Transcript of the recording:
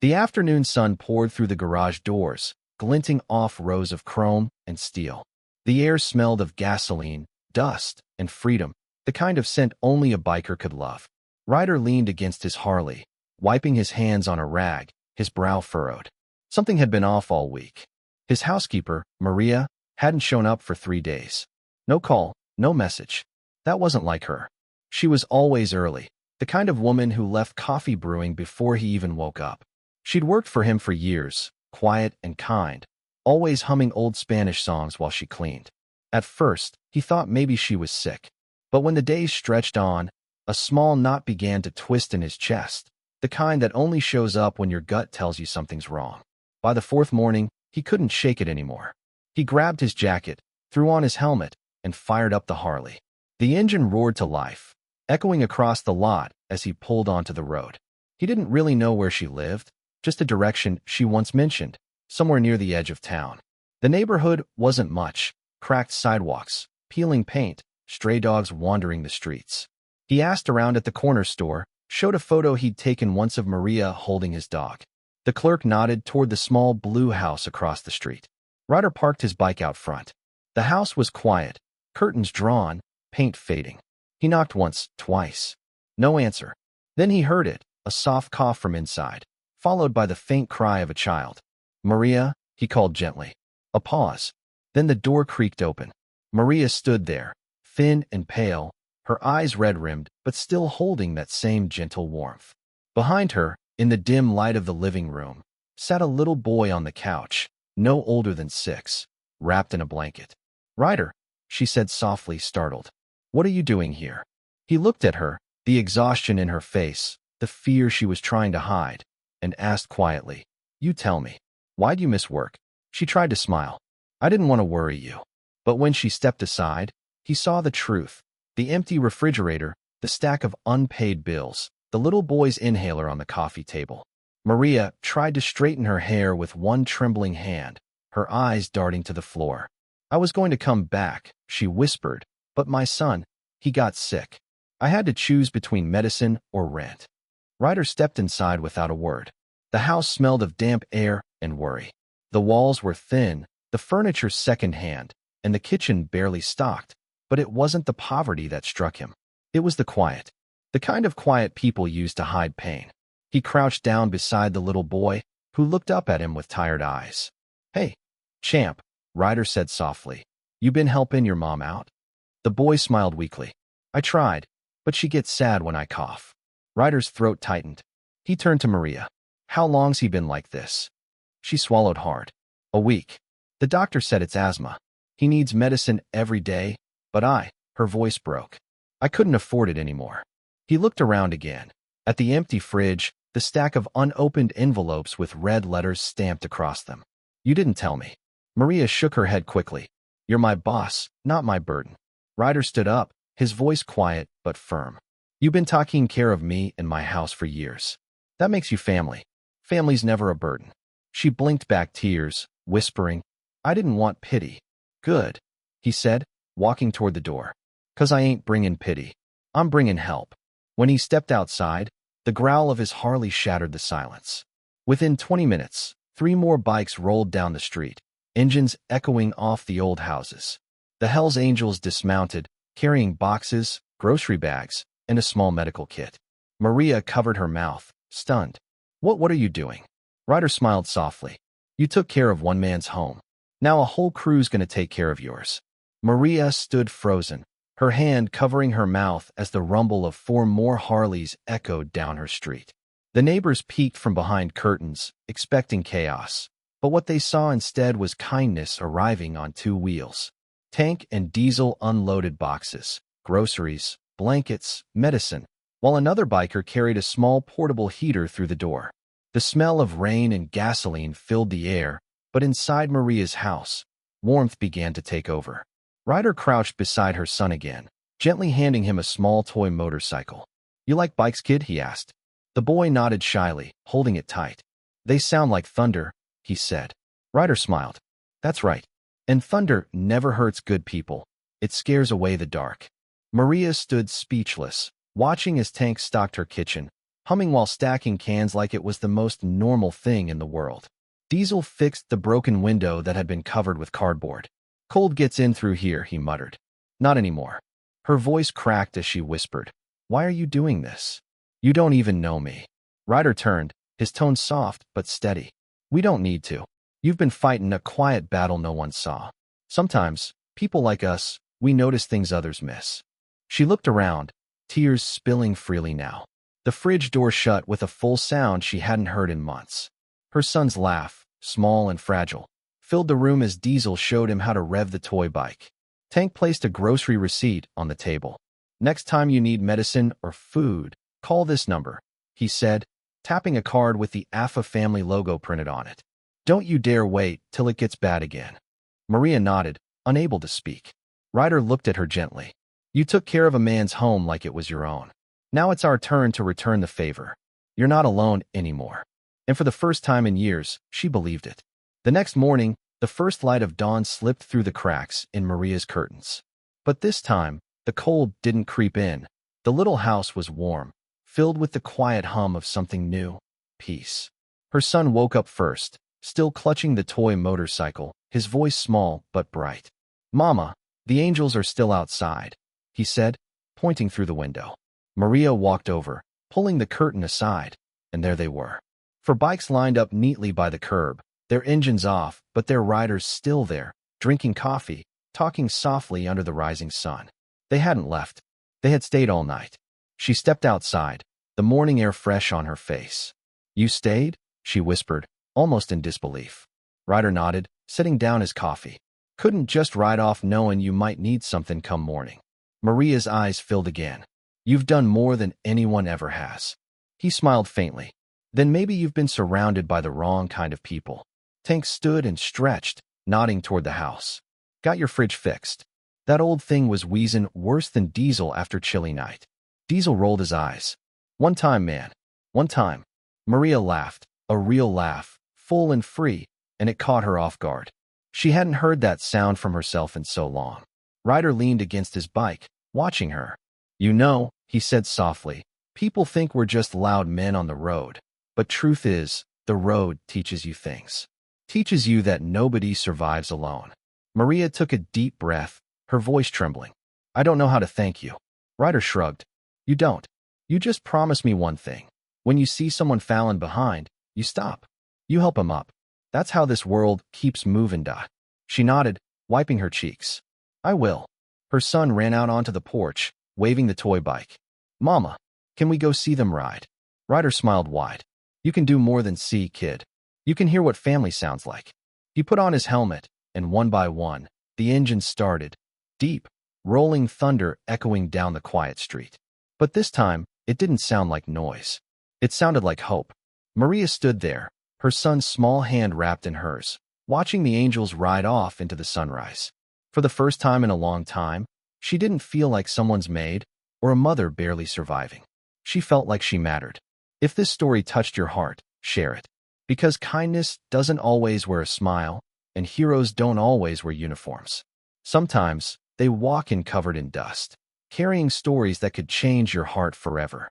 The afternoon sun poured through the garage doors, glinting off rows of chrome and steel. The air smelled of gasoline, dust, and freedom, the kind of scent only a biker could love. Ryder leaned against his Harley, wiping his hands on a rag, his brow furrowed. Something had been off all week. His housekeeper, Maria, hadn't shown up for 3 days. No call, no message. That wasn't like her. She was always early, the kind of woman who left coffee brewing before he even woke up. She'd worked for him for years, quiet and kind, always humming old Spanish songs while she cleaned. At first, he thought maybe she was sick. But when the days stretched on, a small knot began to twist in his chest, the kind that only shows up when your gut tells you something's wrong. By the 4th morning, he couldn't shake it anymore. He grabbed his jacket, threw on his helmet, and fired up the Harley. The engine roared to life, echoing across the lot as he pulled onto the road. He didn't really know where she lived, just a direction she once mentioned, somewhere near the edge of town. The neighborhood wasn't much, cracked sidewalks, peeling paint, stray dogs wandering the streets. He asked around at the corner store, showed a photo he'd taken once of Maria holding his dog. The clerk nodded toward the small blue house across the street. Ryder parked his bike out front. The house was quiet, curtains drawn, paint fading. He knocked once, twice. No answer. Then he heard it, a soft cough from inside, followed by the faint cry of a child. "Maria," he called gently. A pause. Then the door creaked open. Maria stood there, thin and pale, her eyes red-rimmed, but still holding that same gentle warmth. Behind her, in the dim light of the living room, sat a little boy on the couch, no older than 6, wrapped in a blanket. "Ryder," she said softly, startled. "What are you doing here?" He looked at her, the exhaustion in her face, the fear she was trying to hide, and asked quietly, "You tell me, why'd you miss work?" She tried to smile. "I didn't want to worry you." But when she stepped aside, he saw the truth. The empty refrigerator, the stack of unpaid bills, the little boy's inhaler on the coffee table. Maria tried to straighten her hair with one trembling hand, her eyes darting to the floor. "I was going to come back," she whispered, "but my son, he got sick. I had to choose between medicine or rent." Ryder stepped inside without a word. The house smelled of damp air and worry. The walls were thin, the furniture second-hand, and the kitchen barely stocked, but it wasn't the poverty that struck him. It was the quiet. The kind of quiet people use to hide pain. He crouched down beside the little boy, who looked up at him with tired eyes. "Hey, champ," Ryder said softly. "You been helping your mom out?" The boy smiled weakly. "I tried, but she gets sad when I cough." Ryder's throat tightened. He turned to Maria. "How long's he been like this?" She swallowed hard. "A week. The doctor said it's asthma. He needs medicine every day, but her voice broke. "I couldn't afford it anymore." He looked around again. At the empty fridge, the stack of unopened envelopes with red letters stamped across them. "You didn't tell me." Maria shook her head quickly. "You're my boss, not my burden." Ryder stood up, his voice quiet but firm. "You've been taking care of me and my house for years. That makes you family. Family's never a burden." She blinked back tears, whispering, "I didn't want pity." "Good," he said, walking toward the door. "'Cause I ain't bringin' pity. I'm bringin' help." When he stepped outside, the growl of his Harley shattered the silence. Within 20 minutes, 3 more bikes rolled down the street, engines echoing off the old houses. The Hells Angels dismounted, carrying boxes, grocery bags, and a small medical kit. Maria covered her mouth, stunned. What are you doing?" Ryder smiled softly. "You took care of one man's home. Now a whole crew's gonna take care of yours." Maria stood frozen, her hand covering her mouth as the rumble of 4 more Harleys echoed down her street. The neighbors peeked from behind curtains, expecting chaos. But what they saw instead was kindness arriving on 2 wheels. Tank and diesel unloaded boxes, groceries, blankets, medicine, while another biker carried a small portable heater through the door. The smell of rain and gasoline filled the air, but inside Maria's house, warmth began to take over. Ryder crouched beside her son again, gently handing him a small toy motorcycle. "You like bikes, kid?" he asked. The boy nodded shyly, holding it tight. "They sound like thunder," he said. Ryder smiled. "That's right. And thunder never hurts good people. It scares away the dark." Maria stood speechless, watching as Tank stocked her kitchen, humming while stacking cans like it was the most normal thing in the world. Diesel fixed the broken window that had been covered with cardboard. "Cold gets in through here," he muttered. "Not anymore." Her voice cracked as she whispered, "Why are you doing this? You don't even know me." Ryder turned, his tone soft but steady. "We don't need to. You've been fighting a quiet battle no one saw. Sometimes, people like us, we notice things others miss." She looked around, tears spilling freely now. The fridge door shut with a full sound she hadn't heard in months. Her son's laugh, small and fragile, filled the room as Diesel showed him how to rev the toy bike. Tank placed a grocery receipt on the table. "Next time you need medicine or food, call this number," he said, tapping a card with the AFA family logo printed on it. "Don't you dare wait till it gets bad again." Maria nodded, unable to speak. Ryder looked at her gently. "You took care of a man's home like it was your own. Now it's our turn to return the favor. You're not alone anymore." And for the first time in years, she believed it. The next morning, the first light of dawn slipped through the cracks in Maria's curtains. But this time, the cold didn't creep in. The little house was warm, filled with the quiet hum of something new, peace. Her son woke up first, still clutching the toy motorcycle, his voice small but bright. "Mama, the angels are still outside," he said, pointing through the window. Maria walked over, pulling the curtain aside, and there they were. Four bikes lined up neatly by the curb, their engines off, but their riders still there, drinking coffee, talking softly under the rising sun. They hadn't left. They had stayed all night. She stepped outside, the morning air fresh on her face. "You stayed?" she whispered, almost in disbelief. Ryder nodded, setting down his coffee. "Couldn't just ride off knowing you might need something come morning." Maria's eyes filled again. "You've done more than anyone ever has." He smiled faintly. "Then maybe you've been surrounded by the wrong kind of people." Tank stood and stretched, nodding toward the house. "Got your fridge fixed." That old thing was wheezing worse than Diesel after chilly night. Diesel rolled his eyes. "One time, man. One time." Maria laughed, a real laugh, full and free, and it caught her off guard. She hadn't heard that sound from herself in so long. Ryder leaned against his bike, watching her. "You know," he said softly, "people think we're just loud men on the road. But truth is, the road teaches you things. Teaches you that nobody survives alone." Maria took a deep breath, her voice trembling. "I don't know how to thank you." Ryder shrugged. "You don't. You just promise me one thing. When you see someone falling behind, you stop. You help him up. That's how this world keeps moving. She nodded, wiping her cheeks. "I will." Her son ran out onto the porch, waving the toy bike. "Mama, can we go see them ride?" Ryder smiled wide. "You can do more than see, kid. You can hear what family sounds like." He put on his helmet, and one by one, the engines started. Deep, rolling thunder echoing down the quiet street. But this time, it didn't sound like noise. It sounded like hope. Maria stood there, her son's small hand wrapped in hers, watching the angels ride off into the sunrise. For the first time in a long time, she didn't feel like someone's maid or a mother barely surviving. She felt like she mattered. If this story touched your heart, share it. Because kindness doesn't always wear a smile, and heroes don't always wear uniforms. Sometimes, they walk in covered in dust, carrying stories that could change your heart forever.